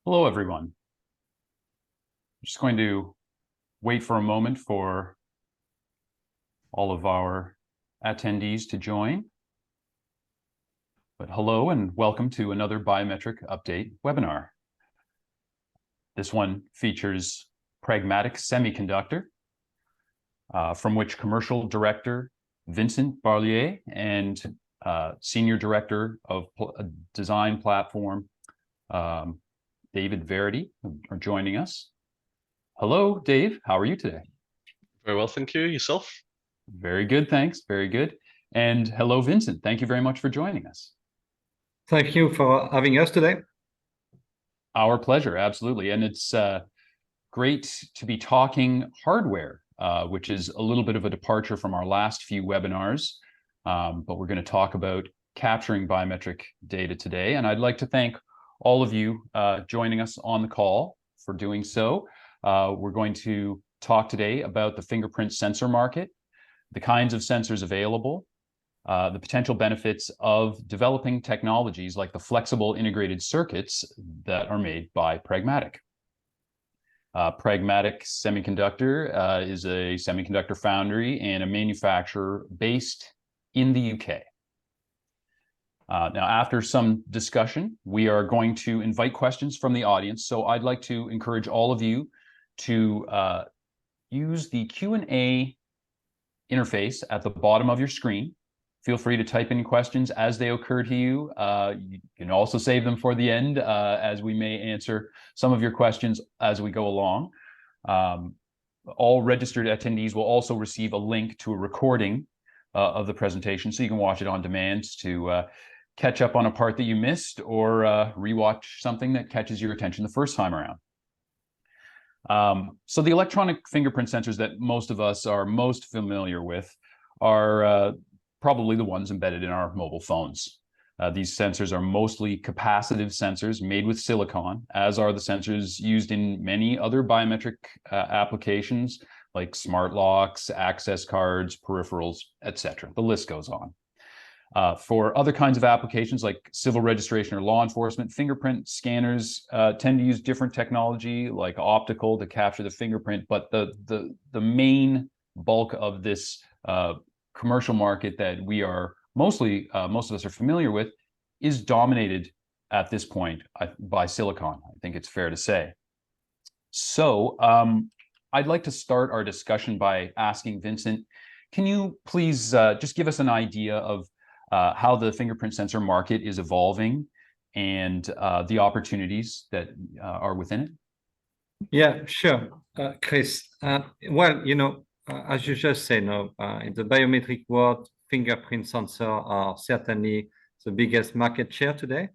Hello, everyone. I'm just going to wait for a moment for all of our attendees to join. But hello and welcome to another biometric update webinar. This one features Pragmatic Semiconductor, from which Commercial Director Vincent Barlier and Senior Director of Design Platform David Verity are joining us. Hello, Dave. How are you today? Very well, thank you. Yourself? Very good, thanks. Very good. And hello, Vincent. Thank you very much for joining us. Thank you for having us today. Our pleasure, absolutely. And it's great to be talking hardware, which is a little bit of a departure from our last few webinars. But we're going to talk about capturing biometric data today. And I'd like to thank all of you joining us on the call for doing so. We're going to talk today about the fingerprint sensor market, the kinds of sensors available, the potential benefits of developing technologies like the flexible integrated circuits that are made by Pragmatic. Pragmatic Semiconductor is a semiconductor foundry and a manufacturer based in the UK. Now, after some discussion, we are going to invite questions from the audience. So I'd like to encourage all of you to use the Q&A interface at the bottom of your screen. Feel free to type in questions as they occur to you. You can also save them for the end, as we may answer some of your questions as we go along. All registered attendees will also receive a link to a recording of the presentation, so you can watch it on demand to catch up on a part that you missed, or rewatch something that catches your attention the first time around. So the electronic fingerprint sensors that most of us are most familiar with are probably the ones embedded in our mobile phones. These sensors are mostly capacitive sensors made with silicon, as are the sensors used in many other biometric applications like smart locks, access cards, peripherals, etc. The list goes on. For other kinds of applications like civil registration or law enforcement, fingerprint scanners tend to use different technology like optical to capture the fingerprint, but the main bulk of this commercial market that we are most of us are familiar with is dominated at this point by silicon. I think it's fair to say. So I'd like to start our discussion by asking Vincent, can you please just give us an idea of how the fingerprint sensor market is evolving and the opportunities that are within it? Yeah, sure, Chris. Well, as you just said, in the biometric world, fingerprint sensors are certainly the biggest market share today.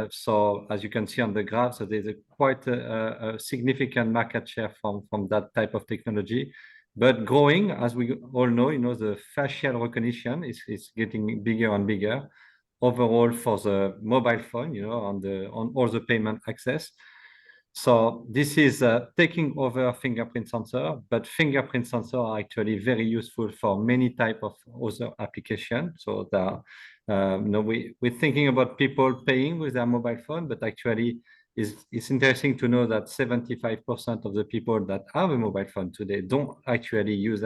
So as you can see on the graph, so there's quite a significant market share from that type of technology, but growing, as we all know, the facial recognition is getting bigger and bigger overall for the mobile phone, on all the payment access. So this is taking over fingerprint sensor, but fingerprint sensor are actually very useful for many type of other applications. So we're thinking about people paying with their mobile phone, but actually it's interesting to know that 75% of the people that have a mobile phone today don't actually use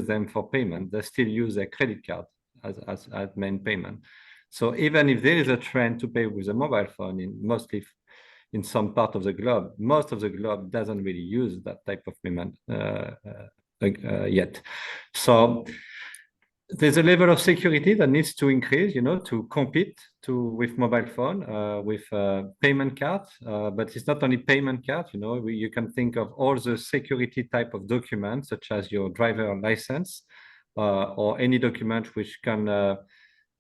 them for payment. They still use a credit card as main payment. So even if there is a trend to pay with a mobile phone, mostly in some part of the globe, most of the globe doesn't really use that type of payment yet. So there's a level of security that needs to increase, to compete with mobile phone, with payment cards. But it's not only payment cards, you can think of all the security type of documents, such as your driver license, or any document which can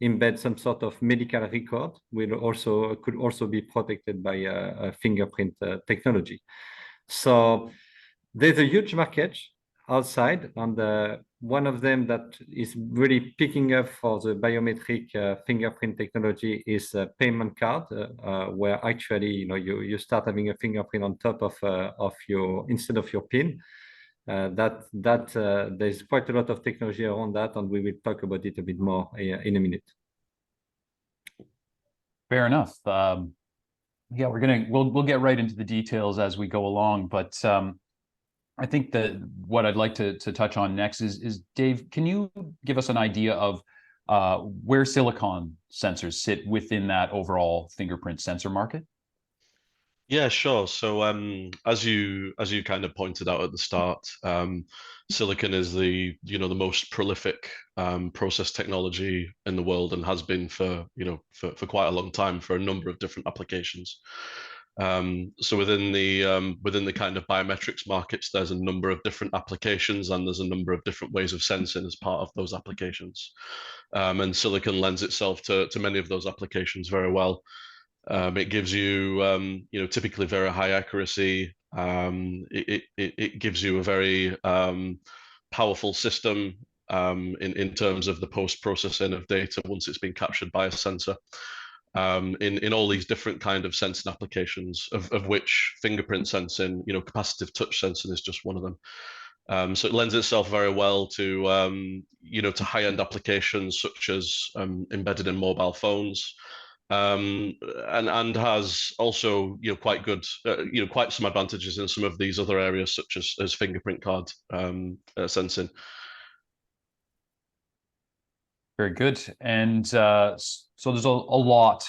embed some sort of medical record, could also be protected by a fingerprint technology. So there's a huge market outside, and one of them that is really picking up for the biometric fingerprint technology is a payment card, where actually you start having a fingerprint on top of instead of your PIN. There's quite a lot of technology around that, and we will talk about it a bit more in a minute. Fair enough. Yeah, we'll get right into the details as we go along, but I think that what I'd like to touch on next is Dave, can you give us an idea of where silicon sensors sit within that overall fingerprint sensor market? Yeah, sure. So, as you kind of pointed out at the start, silicon is the most prolific process technology in the world and has been for quite a long time for a number of different applications. So within the kind of biometrics markets, there's a number of different applications and there's a number of different ways of sensing as part of those applications. And silicon lends itself to many of those applications very well. It gives you, typically very high accuracy. It gives you a very powerful system in terms of the post-processing of data once it's been captured by a sensor. In all these different kind of sensing applications, of which fingerprint sensing, capacitive touch sensing is just one of them. So it lends itself very well to high-end applications such as embedded in mobile phones, and has also quite some advantages in some of these other areas such as fingerprint card sensing. Very good. And so there's a lot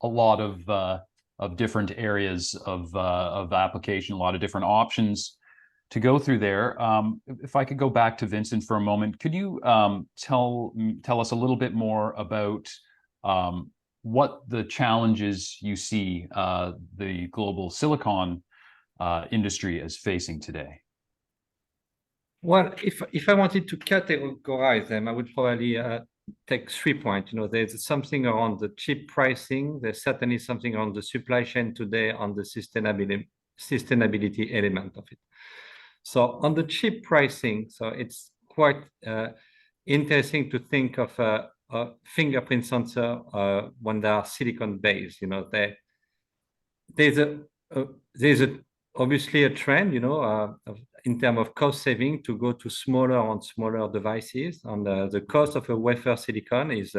of different areas of application, a lot of different options to go through there. If I could go back to Vincent for a moment, could you tell us a little bit more about what the challenges you see the global silicon industry is facing today? Well, if I wanted to categorize them, I would probably take 3 points. There's something around the chip pricing. There's certainly something around the supply chain today on the sustainability element of it. So on the chip pricing, so it's quite interesting to think of a fingerprint sensor when they are silicon-based. There's obviously a trend, in terms of cost saving to go to smaller and smaller devices, and the cost of a wafer silicon is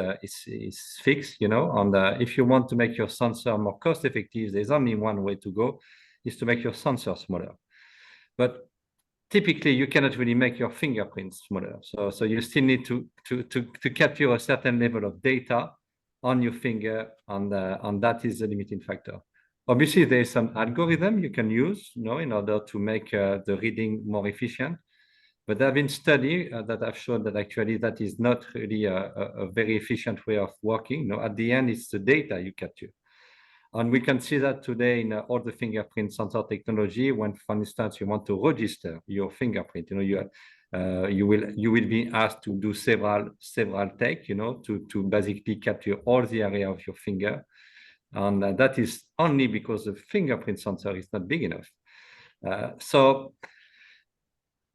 fixed, and if you want to make your sensor more cost effective, there's only one way to go, is to make your sensor smaller. But typically you cannot really make your fingerprints smaller, so you still need to capture a certain level of data on your finger, and that is the limiting factor. Obviously, there's some algorithm you can use, in order to make the reading more efficient. But there have been studies that have shown that actually that is not really a very efficient way of working. At the end, it's the data you capture. And we can see that today in all the fingerprint sensor technology. When, for instance, you want to register your fingerprint, you will be asked to do several takes, to basically capture all the area of your finger. And that is only because the fingerprint sensor is not big enough. So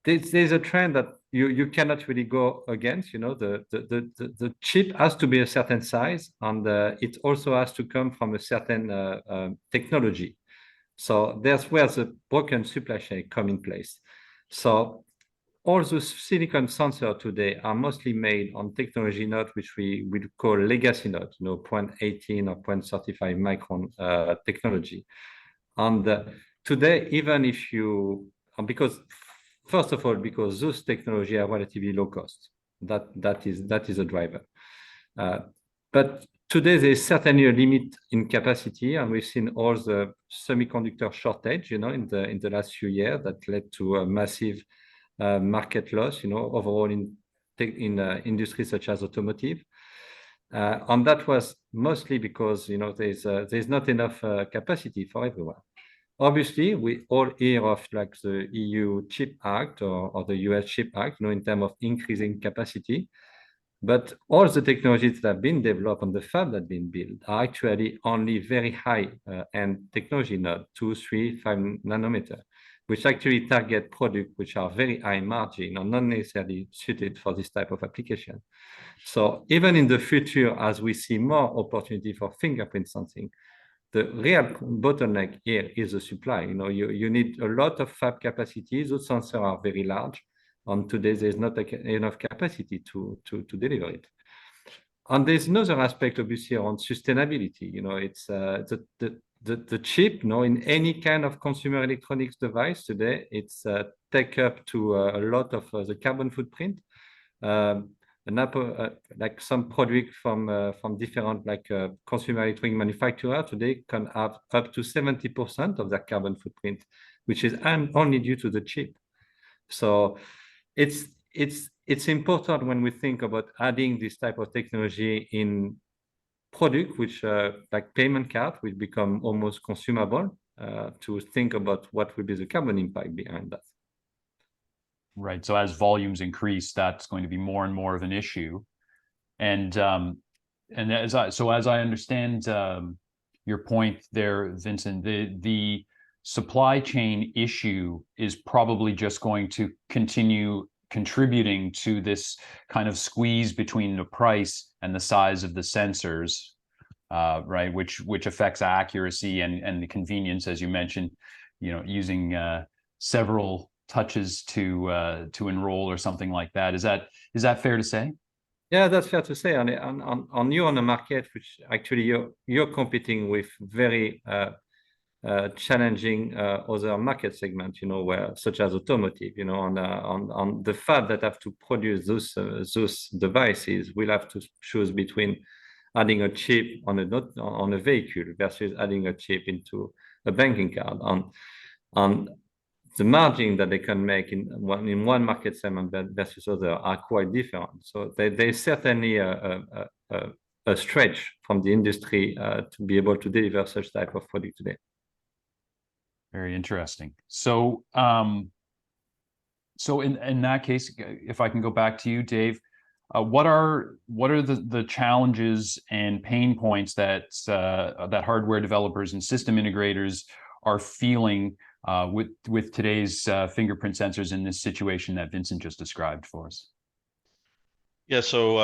there's a trend that you cannot really go against. The chip has to be a certain size, and it also has to come from a certain technology. So that's where the broken supply chain come in place. So all those silicon sensors today are mostly made on technology node, which we would call legacy node, 0.18 or 0.35 micron technology. And today, even if because first of all, because those technology are relatively low cost, that is a driver. But today there is certainly a limit in capacity, and we've seen all the semiconductor shortage, in the last few years that led to a massive market loss, overall in industries such as automotive, and that was mostly because there's not enough capacity for everyone. Obviously, we all hear of like the EU Chip Act or the US Chip Act, in terms of increasing capacity. But all the technologies that have been developed and the fab that have been built are actually only very high end technology node, 2, 3, 5 nanometer, which actually target products which are very high margin and not necessarily suited for this type of application. So even in the future, as we see more opportunity for fingerprint sensing, the real bottleneck here is the supply. You need a lot of fab capacity. Those sensors are very large, and today there's not enough capacity to deliver it. And there's another aspect, obviously, on sustainability. It's the chip, in any kind of consumer electronics device today, it's take up to a lot of the carbon footprint. Like some product from different consumer electronic manufacturer today can have up to 70% of their carbon footprint, which is only due to the chip. So it's important when we think about adding this type of technology in product, which like payment card will become almost consumable, to think about what will be the carbon impact behind that. Right. So as volumes increase, that's going to be more and more of an issue. And as I understand your point there, Vincent, the supply chain issue is probably just going to continue contributing to this kind of squeeze between the price and the size of the sensors, right? Which affects accuracy and the convenience, as you mentioned, using several touches to enroll or something like that. Is that fair to say? Yeah, that's fair to say. On you on a market, which actually you're competing with very challenging other market segments, where such as automotive, on the fab that have to produce those devices, will have to choose between adding a chip on a vehicle versus adding a chip into a banking card. On the margin that they can make in one market segment versus other are quite different. So there's certainly a stretch from the industry to be able to deliver such type of product today. Very interesting. So, in that case, if I can go back to you, Dave, what are the challenges and pain points that hardware developers and system integrators are feeling with today's fingerprint sensors in this situation that Vincent just described for us? Yeah, so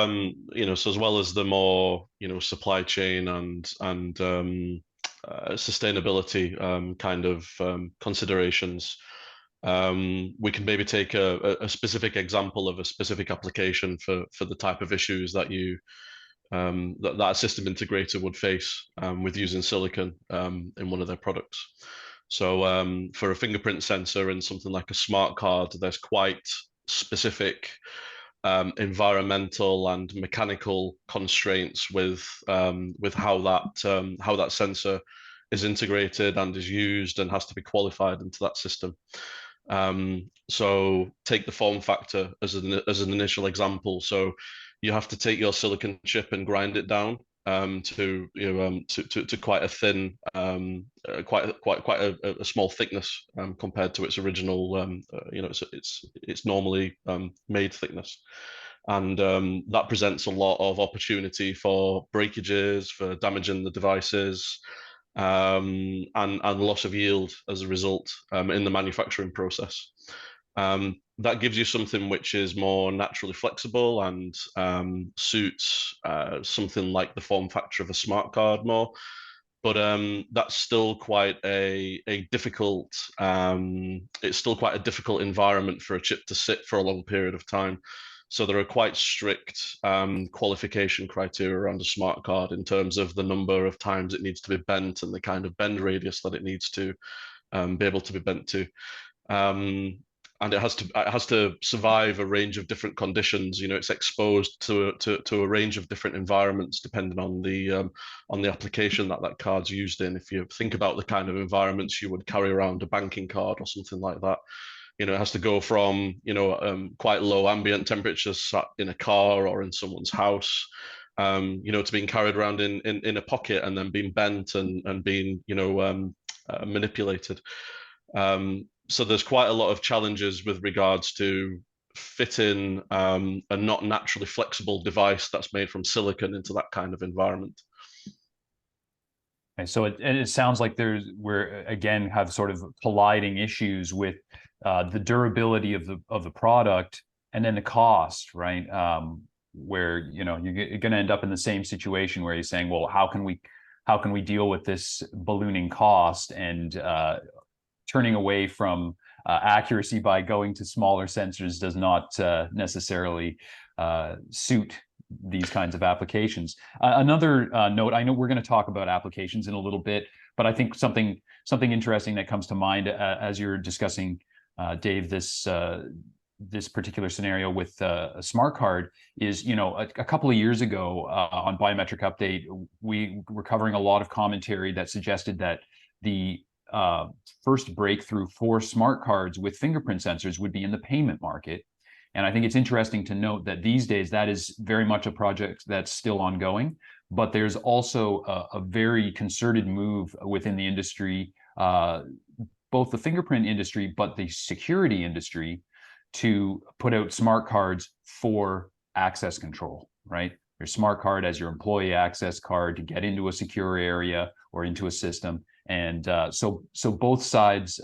so as well as the more supply chain and sustainability kind of considerations, we can maybe take a specific example of a specific application for the type of issues that that a system integrator would face with using silicon in one of their products. So for a fingerprint sensor in something like a smart card, there's quite specific environmental and mechanical constraints with how that sensor is integrated and is used and has to be qualified into that system. So take the form factor as an initial example. So you have to take your silicon chip and grind it down to quite a thin, quite a small thickness compared to its original, it's normally made thickness, and that presents a lot of opportunity for breakages, for damaging the devices, and loss of yield as a result in the manufacturing process. That gives you something which is more naturally flexible and suits something like the form factor of a smart card more. But that's still quite a difficult. It's still quite a difficult environment for a chip to sit for a long period of time. So there are quite strict qualification criteria around a smart card in terms of the number of times it needs to be bent and the kind of bend radius that it needs to be able to be bent to. And it has to survive a range of different conditions. It's exposed to a range of different environments depending on the application that card's used in. If you think about the kind of environments you would carry around a banking card or something like that, it has to go from quite low ambient temperatures sat in a car or in someone's house, to being carried around in a pocket and then being bent and being manipulated. So there's quite a lot of challenges with regards to fitting a not naturally flexible device that's made from silicon into that kind of environment. Okay, so it sounds like we're again have sort of colliding issues with the durability of the product and then the cost, right? Where you're going to end up in the same situation where you're saying, well, how can we deal with this ballooning cost and turning away from accuracy by going to smaller sensors does not necessarily suit these kinds of applications. Another note, I know we're going to talk about applications in a little bit, But I think something interesting that comes to mind as you're discussing, Dave, this particular scenario with a smart card is, a couple of years ago on Biometric Update, we were covering a lot of commentary that suggested that the first breakthrough for smart cards with fingerprint sensors would be in the payment market. And I think it's interesting to note that these days that is very much a project that's still ongoing, but there's also a very concerted move within the industry, both the fingerprint industry, but the security industry, to put out smart cards for access control, right? Your smart card as your employee access card to get into a secure area or into a system. And so both sides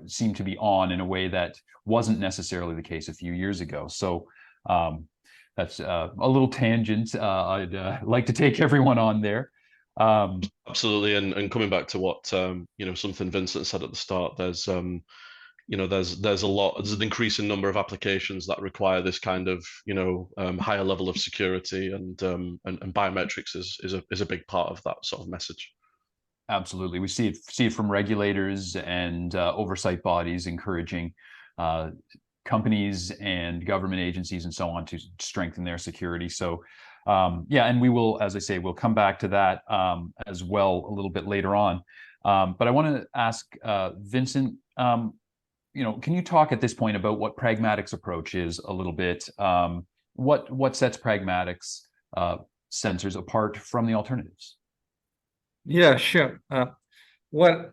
seem to be on in a way that wasn't necessarily the case a few years ago. So that's a little tangent. I'd like to take everyone on there. Absolutely, and coming back to what something Vincent said at the start, there's there's an increasing number of applications that require this kind of higher level of security, and biometrics is a big part of that sort of message. Absolutely, we see it from regulators and oversight bodies encouraging companies and government agencies and so on to strengthen their security. So yeah, and we will, as I say, we'll come back to that as well a little bit later on. But I want to ask Vincent, can you talk at this point about what Pragmatic's approach is a little bit? What sets Pragmatic's sensors apart from the alternatives? Yeah, sure. Well,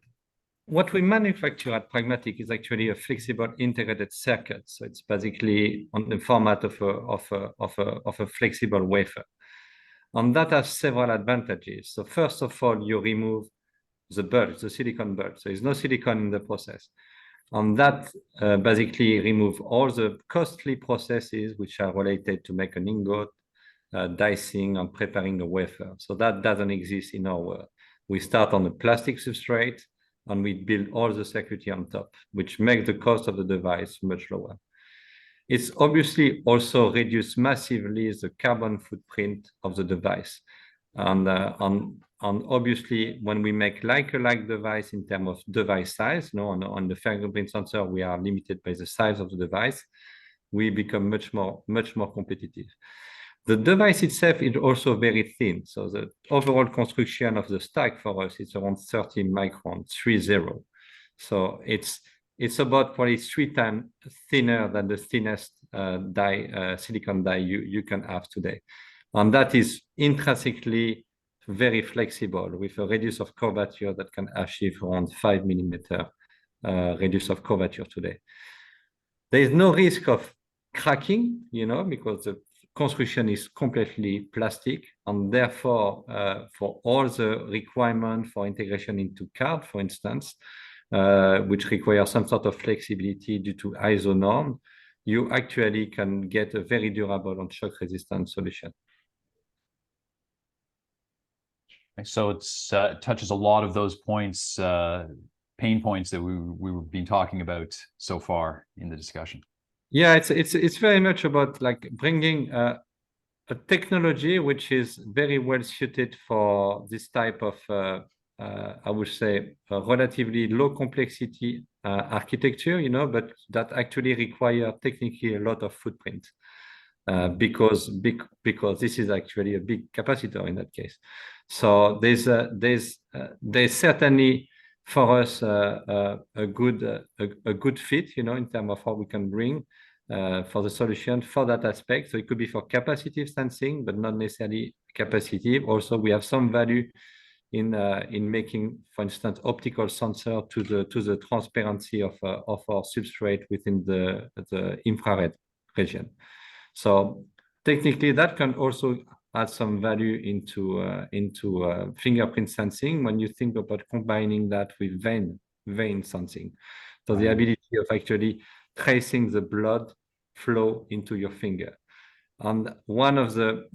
what we manufacture at Pragmatic is actually a flexible integrated circuit. So it's basically on the format of a flexible wafer. And that has several advantages. So first of all, you remove the bulk, the silicon bulk. So there's no silicon in the process. And that basically remove all the costly processes which are related to make an ingot, dicing, and preparing a wafer. So that doesn't exist in our world. We start on a plastic substrate, and we build all the circuitry on top, which makes the cost of the device much lower. It's obviously also reduced massively the carbon footprint of the device. And obviously, when we make like-a-like device in terms of device size, on the fingerprint sensor, we are limited by the size of the device. We become much more competitive. The device itself is also very thin. So the overall construction of the stack for us is around 30 microns, 30. So it's about probably 3 times thinner than the thinnest silicon die you can have today. And that is intrinsically very flexible with a radius of curvature that can achieve around 5 millimeter radius of curvature today. There is no risk of cracking, because the construction is completely plastic, and therefore, for all the requirement for integration into card, for instance, which require some sort of flexibility due to ISO norm, you actually can get a very durable and shock-resistant solution. So it touches a lot of those points, pain points that we've been talking about so far in the discussion. Yeah, it's very much about like bringing a technology which is very well suited for this type of, I would say, relatively low complexity architecture, but that actually require technically a lot of footprint, because this is actually a big capacitor in that case. So there's certainly for us a good fit, in terms of how we can bring for the solution for that aspect. So it could be for capacitive sensing, but not necessarily capacitive. Also, we have some value in making, for instance, optical sensor to the transparency of our substrate within the infrared region. So technically, that can also add some value into fingerprint sensing when you think about combining that with vein sensing. So the ability of actually tracing the blood flow into your finger. And one of the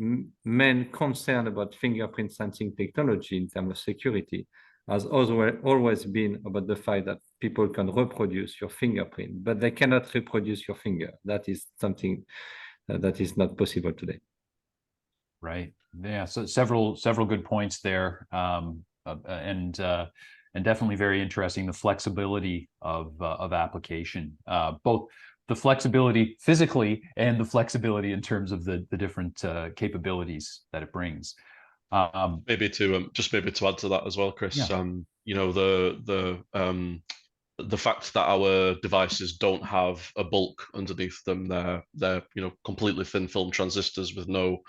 main concerns about fingerprint sensing technology in terms of security has always been about the fact that people can reproduce your fingerprint, but they cannot reproduce your finger. That is something that is not possible today. Right. Yeah. So several good points there. and definitely very interesting, the flexibility of application, both the flexibility physically and the flexibility in terms of the different capabilities that it brings. Maybe to just maybe to add to that as well, Chris. Yeah. You know, the fact that our devices don't have a bulk underneath them, they're you know, completely thin film transistors with no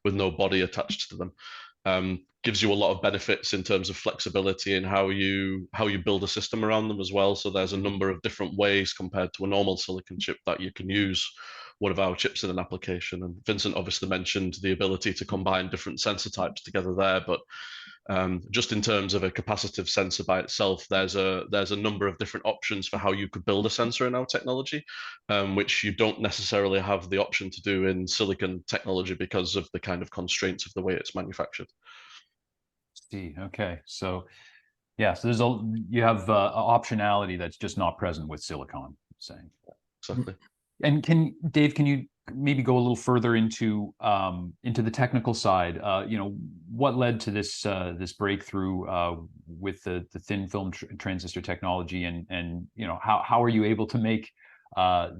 body attached to them, gives you a lot of benefits in terms of flexibility and how you build a system around them as well. So there's a number of different ways compared to a normal silicon chip that you can use one of our chips in an application. And Vincent obviously mentioned the ability to combine different sensor types together there, but just in terms of a capacitive sensor by itself, there's a number of different options for how you could build a sensor in our technology, which you don't necessarily have the option to do in silicon technology because of the kind of constraints of the way it's manufactured. See, okay, so yeah, so you have optionality that's just not present with silicon, saying. Exactly. And Dave, can you maybe go a little further into the technical side? You know, what led to this breakthrough with the thin film transistor technology, and you know, how are you able to make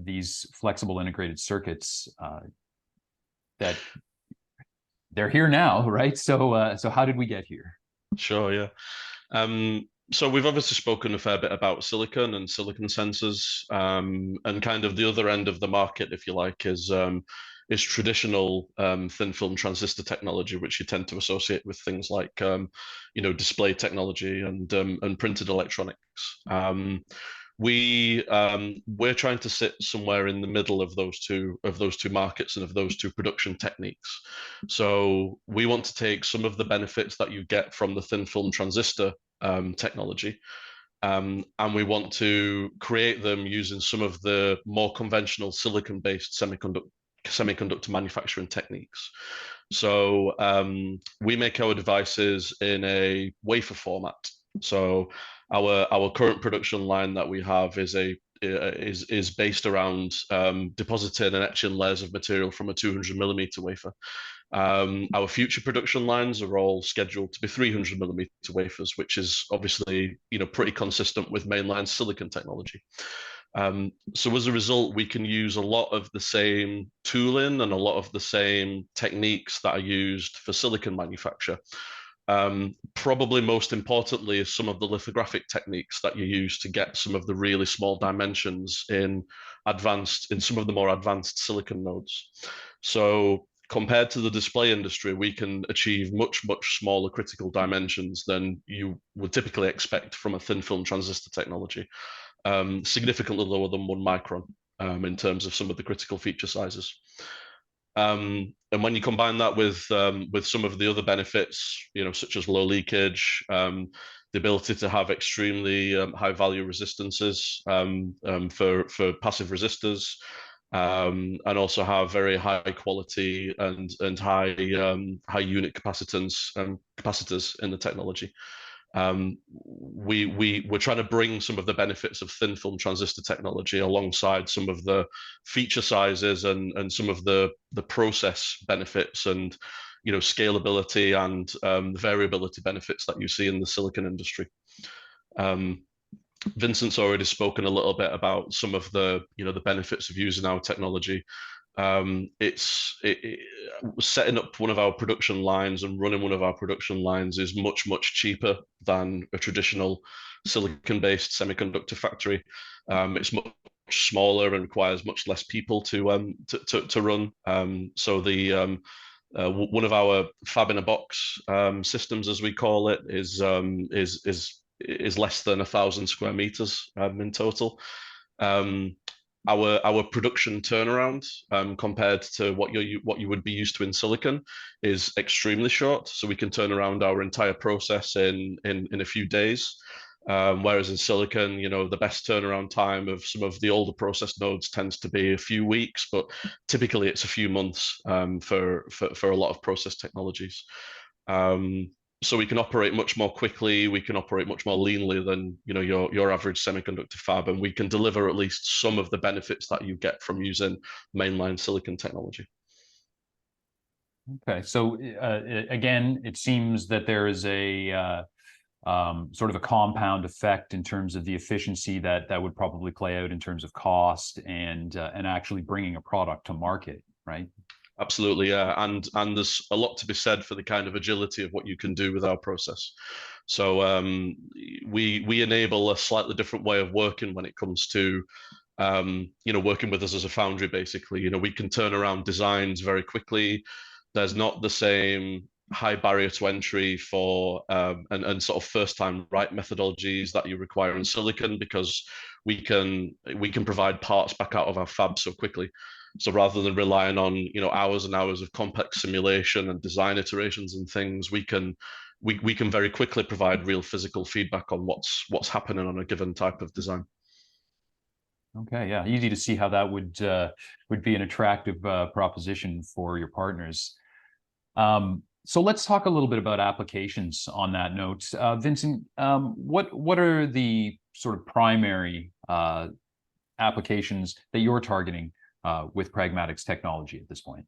these flexible integrated circuits that they're here now, right? So how did we get here? Sure, yeah. So we've obviously spoken a fair bit about silicon and silicon sensors, and kind of the other end of the market, if you like, is traditional thin film transistor technology, which you tend to associate with things like you know, display technology and printed electronics. We're trying to sit somewhere in the middle of those two markets and of those two production techniques. So we want to take some of the benefits that you get from the thin film transistor technology, and we want to create them using some of the more conventional silicon-based semiconductor manufacturing techniques. So we make our devices in a wafer format. So our current production line that we have is based around depositing and etching layers of material from a 200 millimeter wafer. Our future production lines are all scheduled to be 300 millimeter wafers, which is obviously, you know, pretty consistent with mainline silicon technology. So as a result, we can use a lot of the same tooling and a lot of the same techniques that are used for silicon manufacture. Probably most importantly is some of the lithographic techniques that you use to get some of the really small dimensions in some of the more advanced silicon nodes. So compared to the display industry, we can achieve much smaller critical dimensions than you would typically expect from a thin film transistor technology, significantly lower than 1 micron in terms of some of the critical feature sizes. And when you combine that with some of the other benefits, you know, such as low leakage, the ability to have extremely high value resistances for passive resistors, and also have very high quality and high unit capacitance and capacitors in the technology. We're trying to bring some of the benefits of thin film transistor technology alongside some of the feature sizes and some of the process benefits and, you know, scalability and variability benefits that you see in the silicon industry. Vincent's already spoken a little bit about some of the, you know, the benefits of using our technology. Setting up one of our production lines and running one of our production lines is much cheaper than a traditional silicon-based semiconductor factory. It's much smaller and requires much less people to run. So one of our fab in a box systems, as we call it, is less than 1,000 square meters in total. Our production turnaround compared to what you would be used to in silicon is extremely short. So we can turn around our entire process in a few days. Whereas in silicon, you know, the best turnaround time of some of the older process nodes tends to be a few weeks, but typically it's a few months for a lot of process technologies. So we can operate much more quickly, we can operate much more leanly than, you know, your average semiconductor fab, and we can deliver at least some of the benefits that you get from using mainline silicon technology. Okay, so again, it seems that there is sort of a compound effect in terms of the efficiency that would probably play out in terms of cost and actually bringing a product to market, right? Absolutely, yeah, and there's a lot to be said for the kind of agility of what you can do with our process. So we enable a slightly different way of working when it comes to working with us as a foundry. Basically, we can turn around designs very quickly. There's not the same high barrier to entry for and sort of first time right methodologies that you require in silicon, because we can provide parts back out of our fab so quickly. So rather than relying on hours and hours of complex simulation and design iterations and things, we can very quickly provide real physical feedback on what's happening on a given type of design. Okay, yeah, easy to see how that would be an attractive proposition for your partners. So let's talk a little bit about applications on that note. Vincent, what are the sort of primary applications that you're targeting with Pragmatic's technology at this point?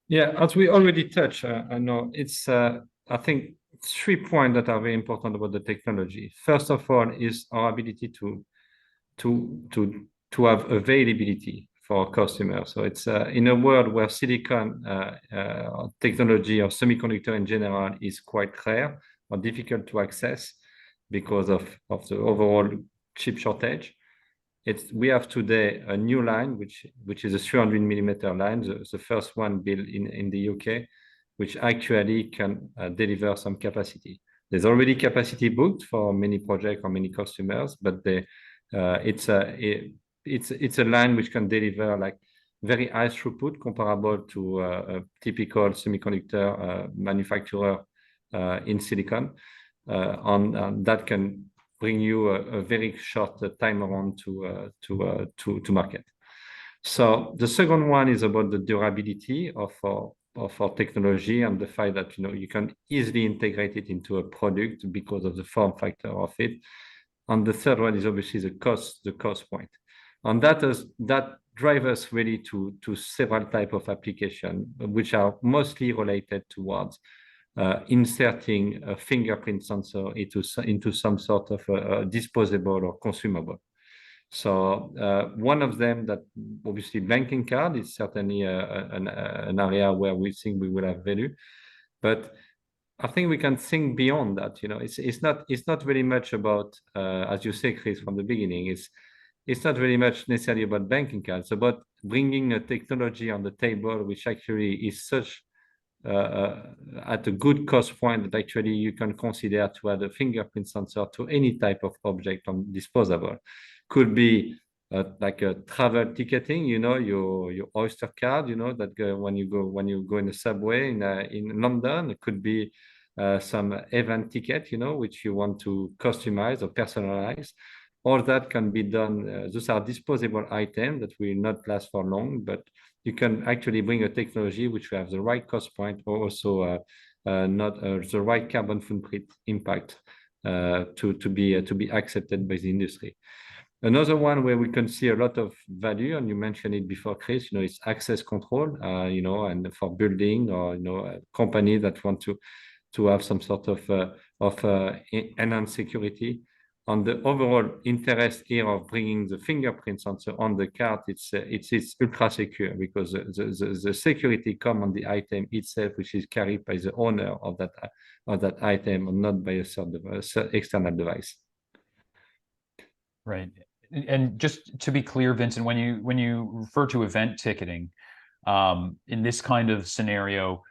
Yeah, as we already touched, I know it's, I think, 3 points that are very important about the technology. First of all is our ability to have availability for our customers. So it's in a world where silicon technology or semiconductor in general is quite rare or difficult to access because of the overall chip shortage. We have today a new line, which is a 300 millimeter line, the first one built in the UK, which actually can deliver some capacity. There's already capacity booked for many projects or many customers, but it's a line which can deliver like very high throughput comparable to a typical semiconductor manufacturer in silicon, and that can bring you a very short time around to market. So the second one is about the durability of our technology and the fact that you can easily integrate it into a product because of the form factor of it. And the third one is obviously the cost point. And that drives us really to several types of applications, which are mostly related towards inserting a fingerprint sensor into some sort of disposable or consumable. So one of them, that obviously banking card, is certainly an area where we think we will have value, but I think we can think beyond that. It's not very much about, as you say, Chris, from the beginning. It's not very much necessarily about banking cards. It's about bringing a technology on the table which actually is such at a good cost point that actually you can consider to add a fingerprint sensor to any type of object on disposable. Could be like a travel ticketing, your Oyster card, that when you go in the subway in London. It could be some event ticket, which you want to customize or personalize. All that can be done. Those are disposable items that will not last for long, but you can actually bring a technology which will have the right cost point, or also not the right carbon footprint impact to be accepted by the industry. Another one where we can see a lot of value, and you mentioned it before, Chris, is access control, and for building or a company that want to have some sort of enhanced security. On the overall interest here of bringing the fingerprint sensor on the card, it's ultra secure, because the security comes on the item itself, which is carried by the owner of that item, and not by a external device. Right. And just to be clear, Vincent, when you refer to event ticketing, in this kind of scenario,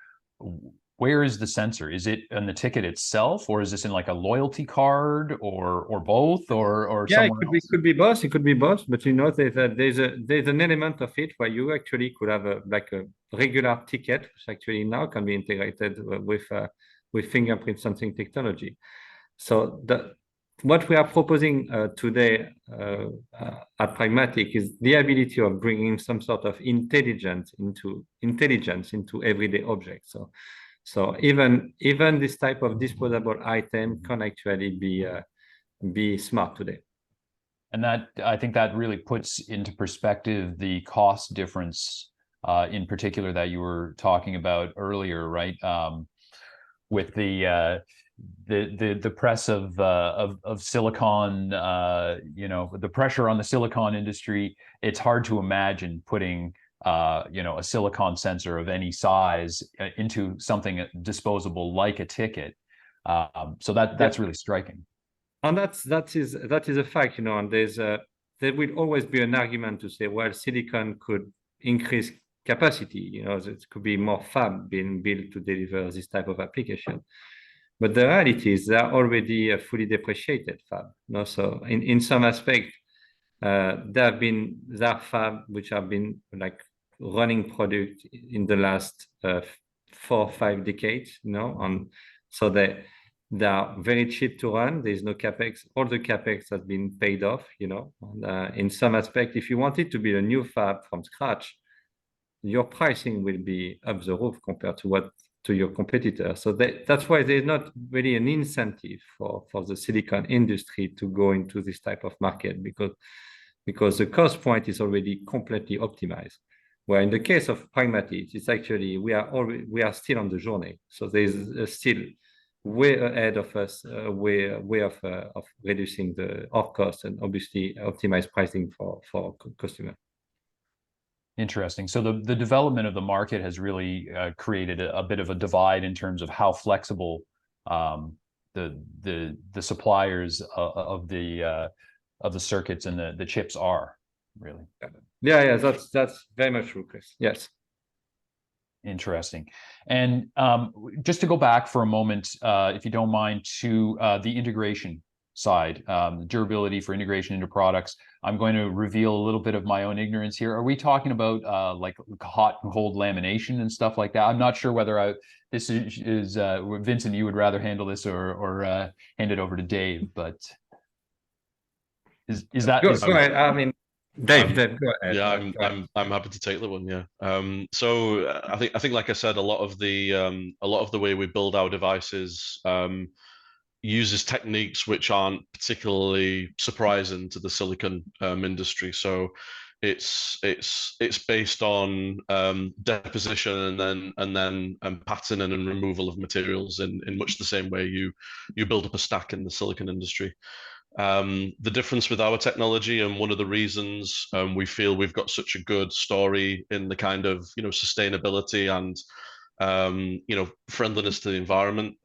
where is the sensor? Is it on the ticket itself, or is this in like a loyalty card, or both, or yeah, somewhere else? It could be both. It could be both. But there's an element of it where you actually could have a regular ticket, which actually now can be integrated with fingerprint sensing technology. So what we are proposing today at Pragmatic is the ability of bringing some sort of intelligence into everyday objects. So even this type of disposable item can actually be smart today. And I think that really puts into perspective the cost difference, in particular, that you were talking about earlier, right? With the the press of silicon, the pressure on the silicon industry, it's hard to imagine putting a silicon sensor of any size into something disposable like a ticket. So that's really striking. And that is a fact, and there will always be an argument to say, well, silicon could increase capacity, it could be more fab being built to deliver this type of application. But the reality is they're already a fully depreciated fab. So in some aspect, there are fab which have been like running product in the last 4 or 5 decades, and so they are very cheap to run. There's no capex. All the capex has been paid off, And, in some aspect, if you wanted to build a new fab from scratch, your pricing will be up the roof compared to your competitor. So that's why there's not really an incentive for the silicon industry to go into this type of market because the cost point is already completely optimized. Where in the case of Pragmatic, it's actually we are still on the journey. So there's still way ahead of us, way of reducing our costs and obviously optimize pricing for customer. Interesting. So the development of the market has really created a bit of a divide in terms of how flexible the suppliers of the circuits and the chips are, really. Yeah, that's very much true, Chris. Yes. Interesting. And just to go back for a moment, if you don't mind, to the integration side, durability for integration into products. I'm going to reveal a little bit of my own ignorance here. Are we talking about like hot and cold lamination and stuff like that? I'm not sure whether this is Vincent, you would rather handle this or hand it over to Dave, but is that? Go ahead. I mean, Dave, go ahead. Yeah, I'm happy to take the one. Yeah. So I think, like I said, a lot of the way we build our devices uses techniques which aren't particularly surprising to the silicon industry. So it's based on deposition and then patterning and removal of materials in much the same way you build up a stack in the silicon industry. The difference with our technology, and one of the reasons we feel we've got such a good story in the kind of sustainability and friendliness to the environment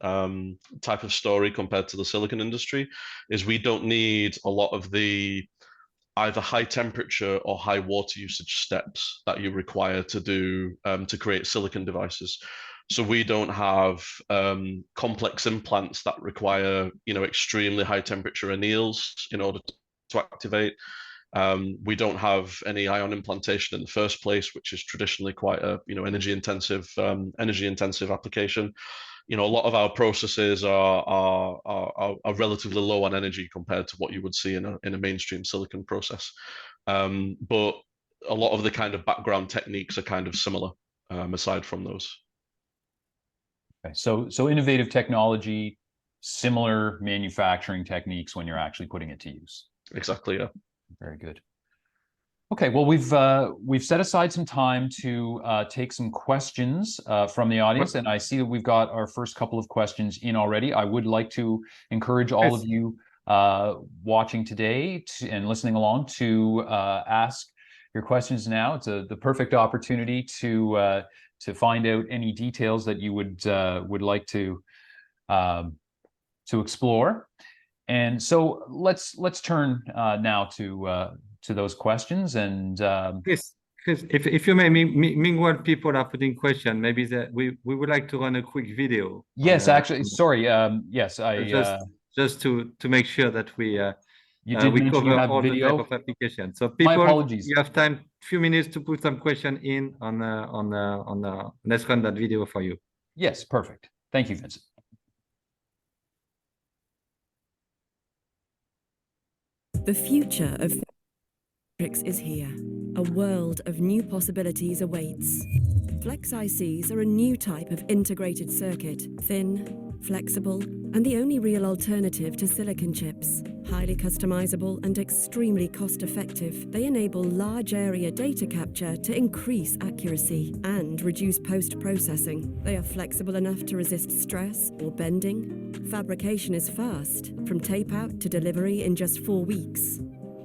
type of story compared to the silicon industry, is we don't need a lot of the either high temperature or high water usage steps that you require to do to create silicon devices. So we don't have complex implants that require extremely high temperature anneals in order to activate. We don't have any ion implantation in the first place, which is traditionally quite a energy intensive application. A lot of our processes are relatively low on energy compared to what you would see in a mainstream silicon process. But a lot of the kind of background techniques are kind of similar, aside from those. Okay. So innovative technology, similar manufacturing techniques when you're actually putting it to use. Exactly. Yeah. Very good. Okay, well, we've set aside some time to take some questions from the audience, and I see that we've got our first couple of questions in already. I would like to encourage all of you watching today and listening along to ask your questions now. It's the perfect opportunity to find out any details that you would like to explore. And so let's turn now to those questions. And Chris, if you may, meanwhile people are putting questions, maybe we would like to run a quick video. Yes, actually, sorry. Yes, just to make sure that we cover all video. the type of application. So people, my apologies. You have time, few minutes to put some question in on let's run that video for you. Yes, perfect. Thank you, Vincent. The future of biometrics is here. A world of new possibilities awaits. FlexICs are a new type of integrated circuit, thin, flexible, and the only real alternative to silicon chips. Highly customizable and extremely cost-effective, they enable large area data capture to increase accuracy and reduce post-processing. They are flexible enough to resist stress or bending. Fabrication is fast, from tape-out to delivery in just 4 weeks,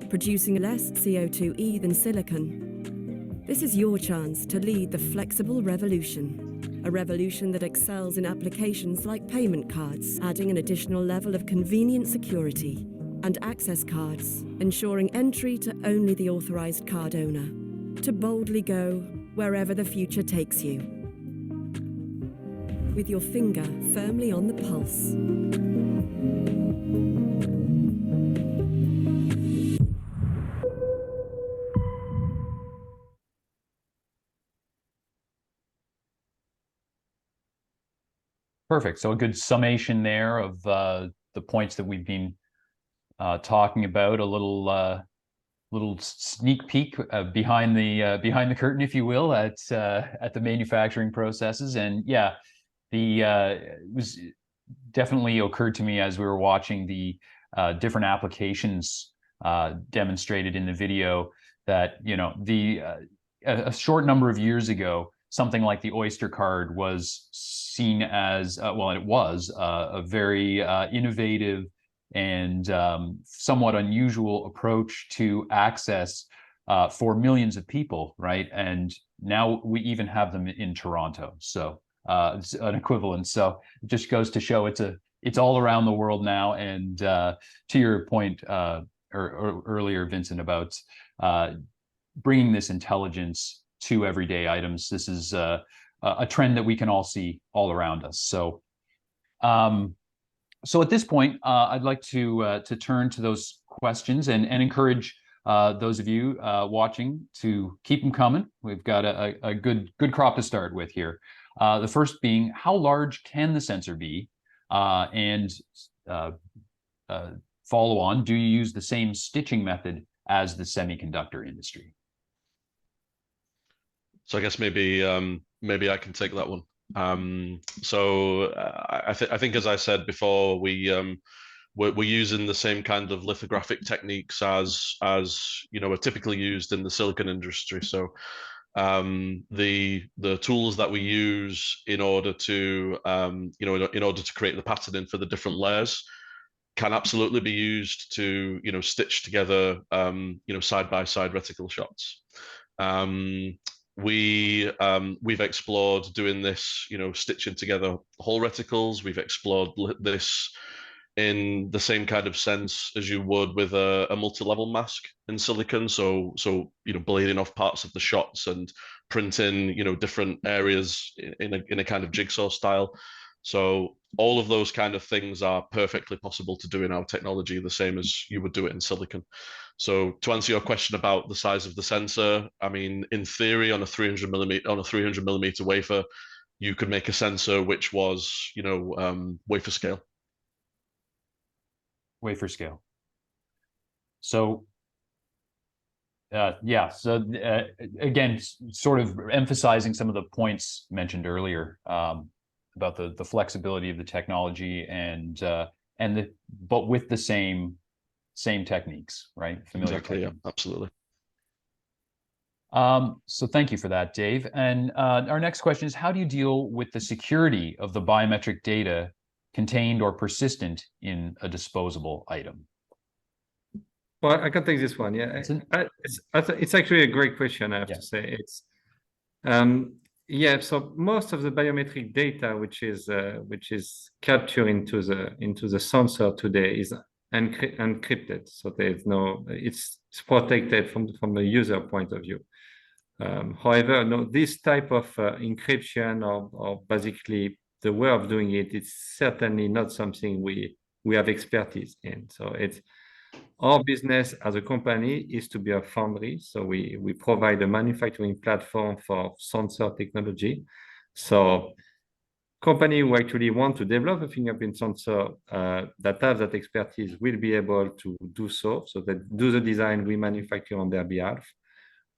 producing less CO2e than silicon. This is your chance to lead the flexible revolution. A revolution that excels in applications like payment cards, adding an additional level of convenient security, and access cards, ensuring entry to only the authorized card owner, to boldly go wherever the future takes you, with your finger firmly on the pulse. Perfect. So a good summation there of the points that we've been talking about. A little sneak peek behind the curtain, if you will, at the manufacturing processes. And yeah, it was definitely occurred to me as we were watching the different applications demonstrated in the video that, you know, a short number of years ago, something like the Oyster card was seen as well, and it was a very innovative and somewhat unusual approach to access for millions of people, right? And now we even have them in Toronto, so it's an equivalent. So it just goes to show it's all around the world now. And to your point earlier, Vincent, about bringing this intelligence to everyday items, this is a trend that we can all see all around us. So. So at this point, I'd like to turn to those questions and encourage those of you watching to keep them coming. We've got a good crop to start with here. The first being, how large can the sensor be? And follow on, do you use the same stitching method as the semiconductor industry? So I guess maybe I can take that one. So I think, as I said before, we're using the same kind of lithographic techniques as you know are typically used in the silicon industry. So the tools that we use in order to in order to create the patterning for the different layers can absolutely be used to stitch together side by side reticle shots. We've explored doing this, stitching together whole reticles. We've explored this in the same kind of sense as you would with a multi-level mask in silicon. So blading off parts of the shots and printing, different areas in a kind of jigsaw style. So all of those kind of things are perfectly possible to do in our technology, the same as you would do it in silicon. So to answer your question about the size of the sensor, I mean, in theory, on a 300 millimeter wafer, you could make a sensor which was, wafer scale. Wafer scale. So, yeah. So again, sort of emphasizing some of the points mentioned earlier about the flexibility of the technology but with the same techniques, right? Familiar exactly. techniques. Yeah, absolutely. So thank you for that, Dave. And our next question is, how do you deal with the security of the biometric data contained or persistent in a disposable item? Well, I can take this one. Yeah, it's actually a great question. I have to say it's yeah. So most of the biometric data which is captured into the sensor today is encrypted. So it's protected from the user point of view. However, no, this type of encryption or basically the way of doing it, it's certainly not something we have expertise in. So it's our business as a company is to be a foundry. So we provide a manufacturing platform for sensor technology. So company who actually want to develop a fingerprint sensor that have that expertise will be able to do so that do the design, we manufacture on their behalf.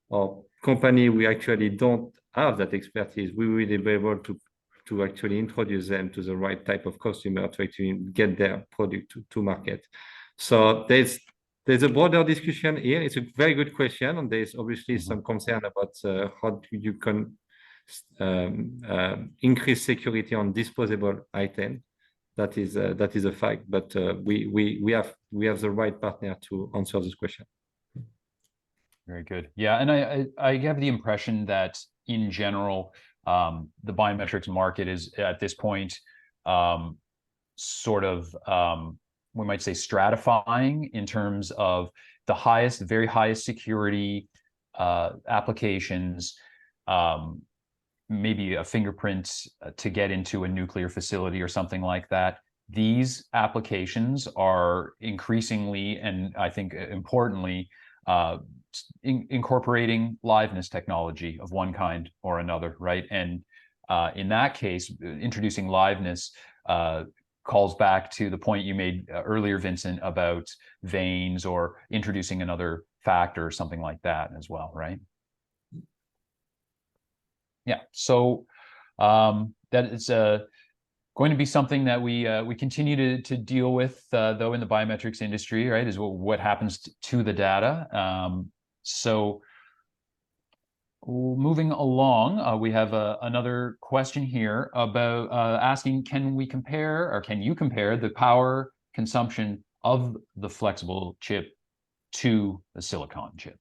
Or company we actually don't have that expertise, we will be able to actually introduce them to the right type of customer to actually get their product to market. So there's a broader discussion here. It's a very good question, and there's obviously some concern about how you can increase security on disposable items. That is a fact, but we have the right partner to answer this question. Very good. Yeah, and I have the impression that in general, the biometrics market is at this point sort of we might say stratifying in terms of the very highest security applications, maybe a fingerprint to get into a nuclear facility or something like that. These applications are increasingly, and I think importantly, incorporating liveness technology of one kind or another, right? And in that case, introducing liveness calls back to the point you made earlier, Vincent, about veins or introducing another factor or something like that as well, right? Yeah, so that is going to be something that we continue to deal with, though, in the biometrics industry, right? Is what happens to the data. So moving along, we have another question here about asking, can you compare the power consumption of the flexible chip to the silicon chip?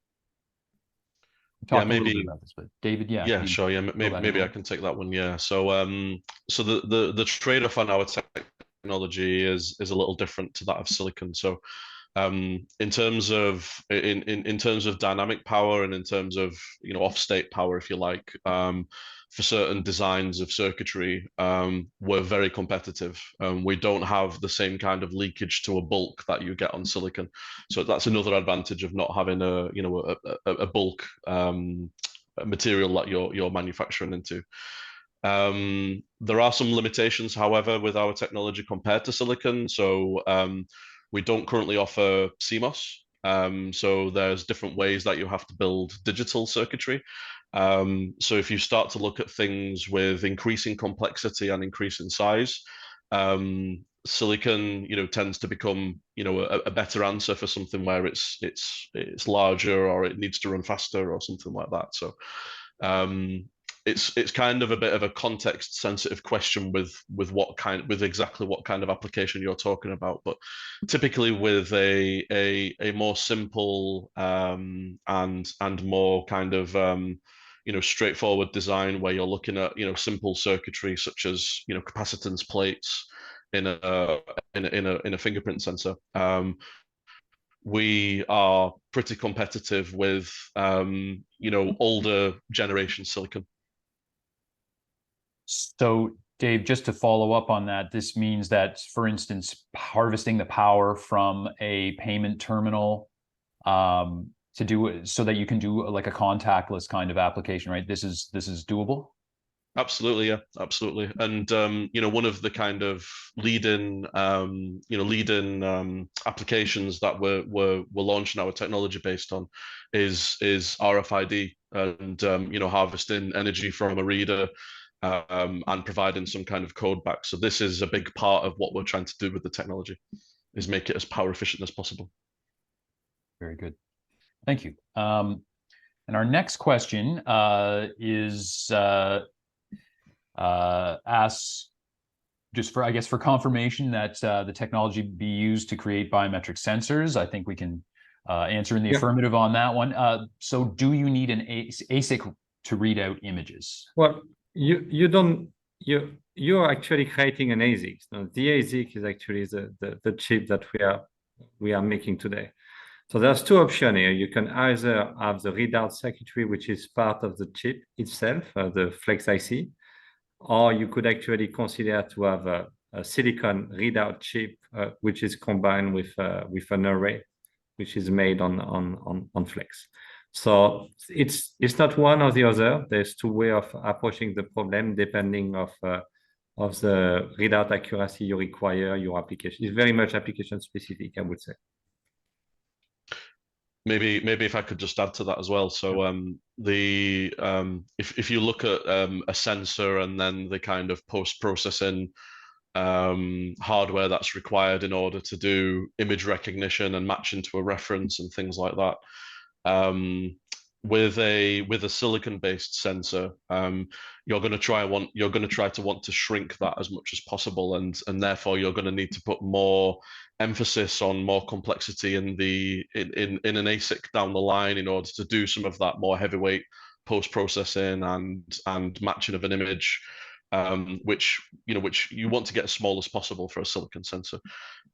Yeah, maybe about this, but David, yeah. Yeah, sure. Yeah, maybe I can take that one. Yeah. So so the trade-off on our technology is a little different to that of silicon. So in terms of dynamic power and in terms of off-state power, if you like, for certain designs of circuitry, we're very competitive. We don't have the same kind of leakage to a bulk that you get on silicon. So that's another advantage of not having a bulk material that you're manufacturing into. There are some limitations, however, with our technology compared to silicon. So we don't currently offer CMOS. So there's different ways that you have to build digital circuitry. So if you start to look at things with increasing complexity and increasing size, silicon, tends to become, a better answer for something where it's larger or it needs to run faster or something like that. So it's kind of a bit of a context sensitive question with exactly what kind of application you're talking about. But typically with a more simple and more kind of straightforward design where you're looking at simple circuitry such as capacitance plates in a fingerprint sensor, we are pretty competitive with older generation silicon. So Dave, just to follow up on that, this means that, for instance, harvesting the power from a payment terminal to do it so that you can do like a contactless kind of application, right? This is doable? Absolutely, yeah, absolutely. And one of the kind of lead-in applications that we're launching our technology based on is RFID and harvesting energy from a reader and providing some kind of code back. So this is a big part of what we're trying to do with the technology, is make it as power efficient as possible. Very good. Thank you. And our next question is asks just for confirmation that the technology be used to create biometric sensors. I think we can answer in the affirmative on that one. So do you need an ASIC to read out images? Well, you're actually creating an ASIC. Now, the ASIC is actually the chip that we are making today. So there's two options here. You can either have the readout circuitry, which is part of the chip itself, the FlexIC, or you could actually consider to have a silicon readout chip, which is combined with an array, which is made on Flex. So it's not one or the other. There's two ways of approaching the problem depending of the readout accuracy you require, your application. It's very much application specific, I would say. Maybe if I could just add to that as well. So if you look at a sensor and then the kind of post-processing hardware that's required in order to do image recognition and match into a reference and things like that. With a silicon-based sensor, you're going to try to want to shrink that as much as possible, and therefore you're going to need to put more emphasis on more complexity in an ASIC down the line in order to do some of that more heavyweight post-processing and matching of an image, which you want to get as small as possible for a silicon sensor.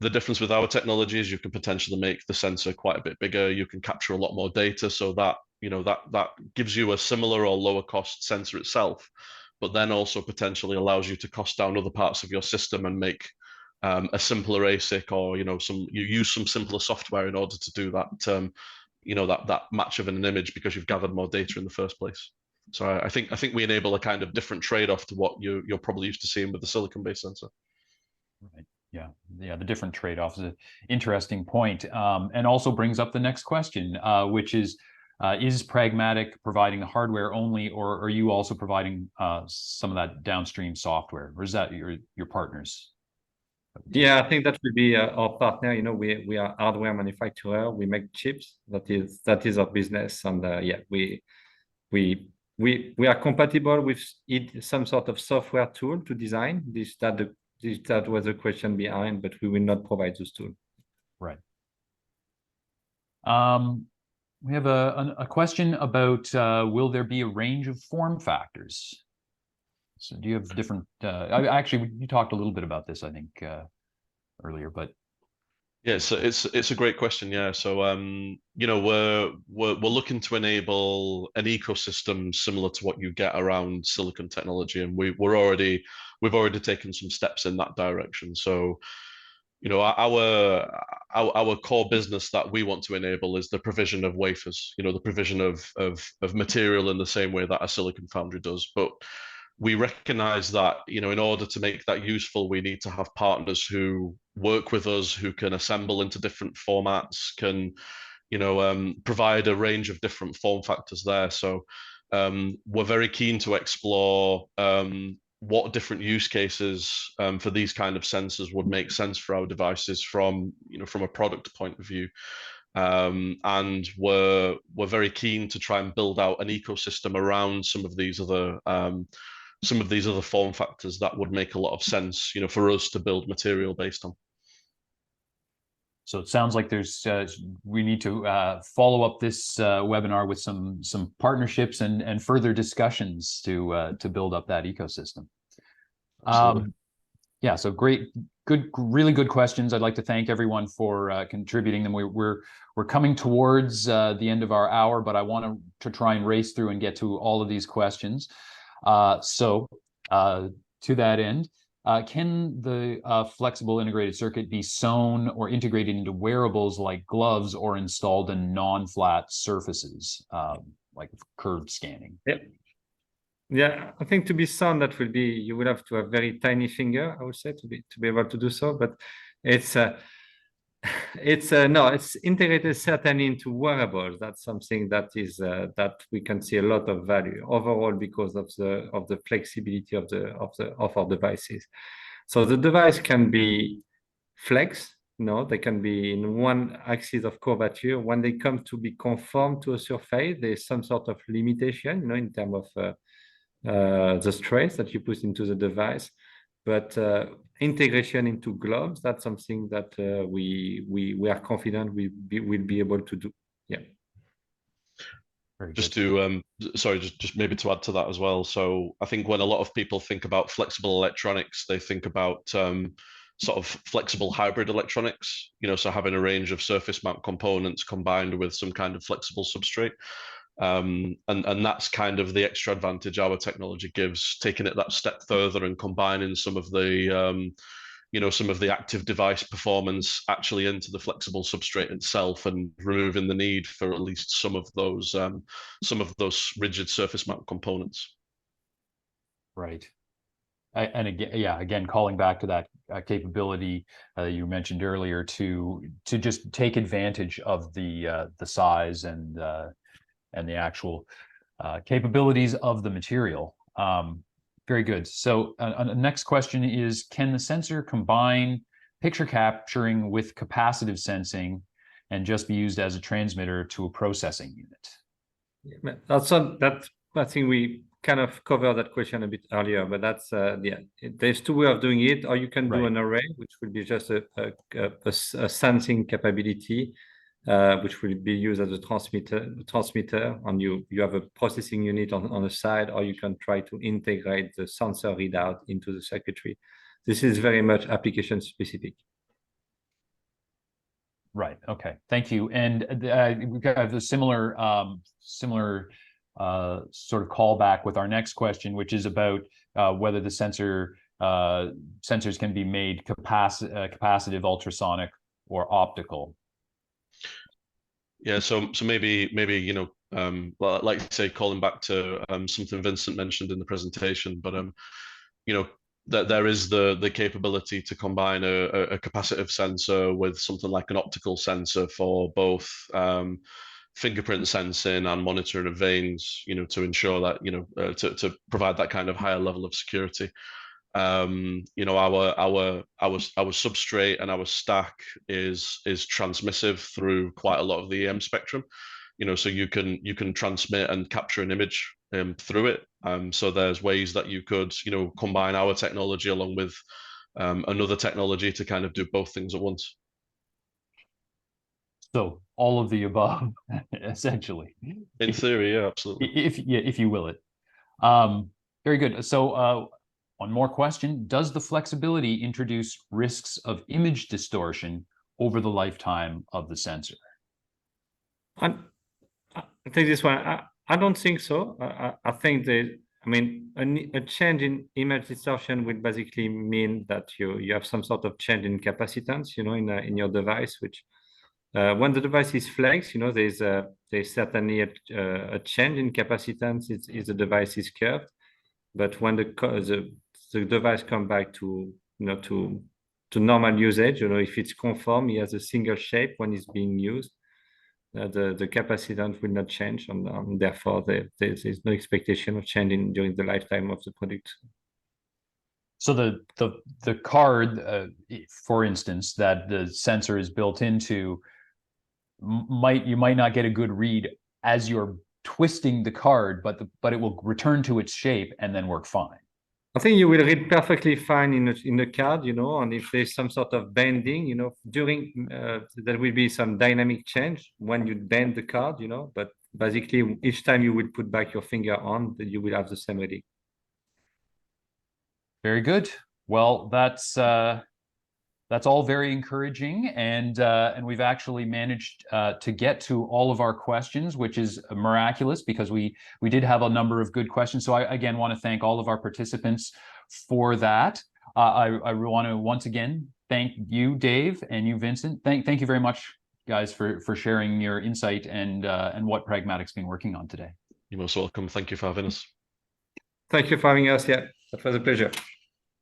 The difference with our technology is you can potentially make the sensor quite a bit bigger. You can capture a lot more data, so that that gives you a similar or lower cost sensor itself, but then also potentially allows you to cost down other parts of your system and make a simpler ASIC, or you use some simpler software in order to do that that match of an image, because you've gathered more data in the first place. So I think we enable a kind of different trade-off to what you're probably used to seeing with the silicon-based sensor. Right. Yeah. The different trade-offs is an interesting point, and also brings up the next question, which is Pragmatic providing the hardware only, or are you also providing some of that downstream software, or is that your partners? Yeah, I think that will be our partner. We are hardware manufacturer. We make chips. That is our business, and yeah, we are compatible with some sort of software tool to design this. That was the question behind, but we will not provide those tools. Right. We have a question about will there be a range of form factors? So do you have different? Actually, you talked a little bit about this, I think, earlier, but. Yeah, so it's a great question. Yeah, so we're looking to enable an ecosystem similar to what you get around silicon technology, and we've already taken some steps in that direction. So our core business that we want to enable is the provision of wafers, the provision of material in the same way that a silicon foundry does. But we recognize that, in order to make that useful, we need to have partners who work with us, who can assemble into different formats, can, provide a range of different form factors there. So we're very keen to explore what different use cases for these kind of sensors would make sense for our devices from a product point of view. And we're very keen to try and build out an ecosystem around some of these other form factors that would make a lot of sense, for us to build material based on. So it sounds like we need to follow up this webinar with some partnerships and further discussions to build up that ecosystem. Yeah, so great, really good questions. I'd like to thank everyone for contributing them. We're coming towards the end of our hour, but I want to try and race through and get to all of these questions. So to that end, can the flexible integrated circuit be sewn or integrated into wearables like gloves, or installed in non-flat surfaces, like curved scanning? Yeah, I think to be sewn, you would have to have very tiny finger, I would say, to be able to do so. But it's integrated certainly into wearables. That's something that we can see a lot of value overall because of the flexibility of our devices. So the device can be flex. They can be in one axis of curvature. When they come to be conformed to a surface, there's some sort of limitation, in terms of the stress that you put into the device. But integration into gloves, that's something that we are confident we'll be able to do. Yeah. Just to just maybe to add to that as well. So I think when a lot of people think about flexible electronics, they think about sort of flexible hybrid electronics, so having a range of surface mount components combined with some kind of flexible substrate. And that's kind of the extra advantage our technology gives, taking it that step further and combining some of the active device performance actually into the flexible substrate itself, and removing the need for at least some of those rigid surface mount components. Right. And again, calling back to that capability you mentioned earlier to just take advantage of the size and the actual capabilities of the material. Very good. So the next question is, can the sensor combine picture capturing with capacitive sensing and just be used as a transmitter to a processing unit? Yeah, I think we kind of covered that question a bit earlier, but that's yeah. There's two ways of doing it, or you can do an array, which would be just a sensing capability, which will be used as a transmitter, and you have a processing unit on the side, or you can try to integrate the sensor readout into the circuitry. This is very much application specific. Right. Okay. Thank you. And we have a similar sort of callback with our next question, which is about whether the sensors can be made capacitive, ultrasonic, or optical. Yeah. So maybe well, I'd like to say, calling back to something Vincent mentioned in the presentation, but that there is the capability to combine a capacitive sensor with something like an optical sensor for both fingerprint sensing and monitoring of veins, to ensure that, to provide that kind of higher level of security. Our substrate and our stack is transmissive through quite a lot of the EM spectrum. So you can transmit and capture an image through it. So there's ways that you could, combine our technology along with another technology to kind of do both things at once. So all of the above, essentially. In theory, yeah, absolutely. If you will it. Very good. So one more question: does the flexibility introduce risks of image distortion over the lifetime of the sensor? I'll take this one. I don't think so. I think a change in image distortion would basically mean that you have some sort of change in capacitance, in your device, which when the device is flexed, there's certainly a change in capacitance if the device is curved. But when the device comes back to normal usage, if it's conform, it has a single shape when it's being used. The capacitance will not change, and therefore there's no expectation of changing during the lifetime of the product. So the card, for instance, that the sensor is built into, you might not get a good read as you're twisting the card, but it will return to its shape and then work fine. I think you will read perfectly fine in the card, and if there's some sort of bending, during there will be some dynamic change when you bend the card, but basically each time you will put back your finger on, you will have the same reading. Very good. Well, that's all very encouraging, and we've actually managed to get to all of our questions, which is miraculous because we did have a number of good questions. So I again want to thank all of our participants for that. I want to once again thank you, Dave, and you, Vincent. Thank you very much, guys, for sharing your insight and what Pragmatic's been working on today. You're most welcome. Thank you for having us. Thank you for having us. Yeah, that was a pleasure.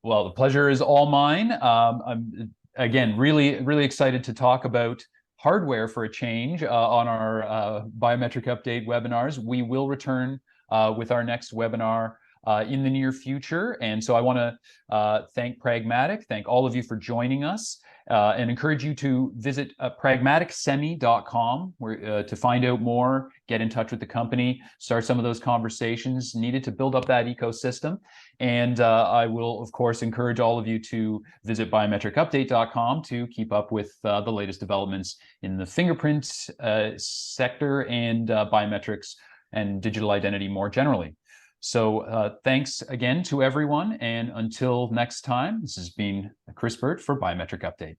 Well, the pleasure is all mine. I'm again really excited to talk about hardware for a change on our biometric update webinars. We will return with our next webinar in the near future, and so I want to thank Pragmatic, thank all of you for joining us, and encourage you to visit pragmaticsemi.com to find out more, get in touch with the company, start some of those conversations needed to build up that ecosystem. And I will, of course, encourage all of you to visit biometricupdate.com to keep up with the latest developments in the fingerprint sector and biometrics and digital identity more generally. So thanks again to everyone, and until next time, this has been Chris Burt for Biometric Update.